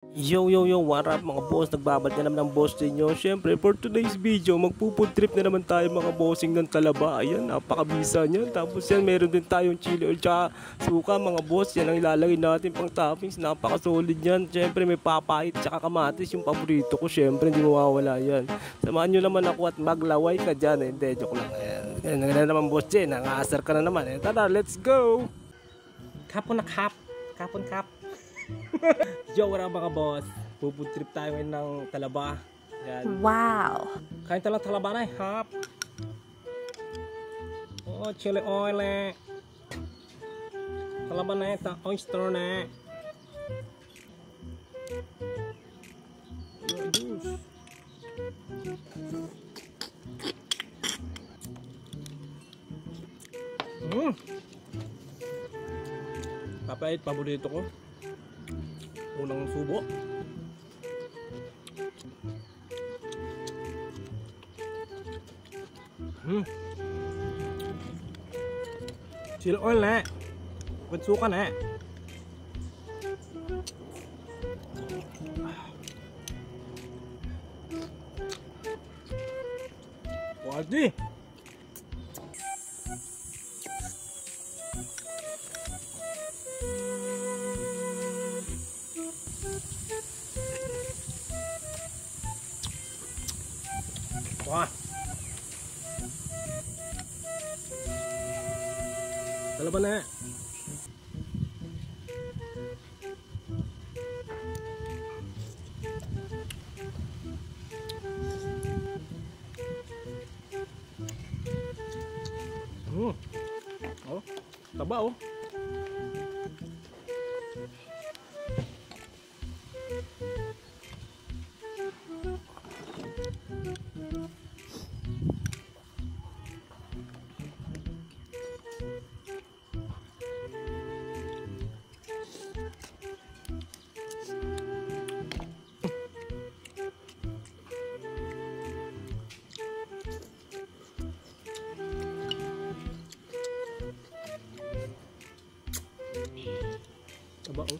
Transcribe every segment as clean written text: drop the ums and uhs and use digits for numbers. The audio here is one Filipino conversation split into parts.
Yo, what up mga boss, nagbabalik na naman ng boss ninyo. Syempre, for today's video, magpo-food trip na naman tayo mga bossing ng Talaba. Ayan, napakabisa niyan. Tapos yan, meron din tayong chili oil tsaka suka mga boss. Yan ang ilalagay natin pang toppings, napaka-solid yan. Syempre, may papait tsaka kamatis, yung paborito ko. Syempre, hindi mawawala yan. Samahan nyo naman ako at maglaway ka dyan. Hindi, joke lang. Ayan, na naman boss Jen, nangasar ka na naman. Tara, let's go! Kapon na kap. Yo, wala mga boss. Food trip tayo ngayon ng Talaba. Yan. Wow! Kain tayo ng Talaba na hap. Oh, chili oil eh. Talaba na ito, oyster na. Yo, juice. Papait, paborito ko. Unang subo. Chili oil na. With suka na. Quality. Wah. Talaba na. Oh, taba oh. Taba oh.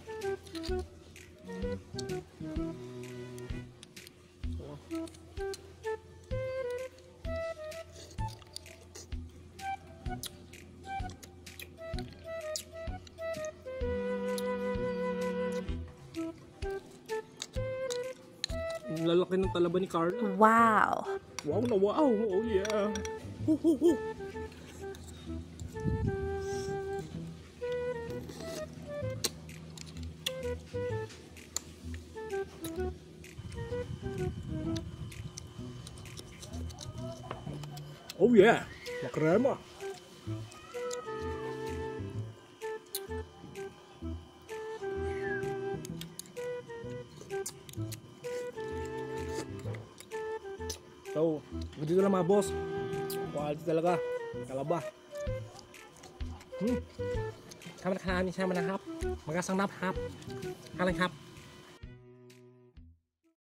Ang lalaki ng talaba ni Carla. Wow! Wow na wow! Oh yeah! Hu. Oh yeah! Makrema! So, dito lang mga boss. Quality talaga. Talaba. Sama na hap. Magasang hap. Kalang hap.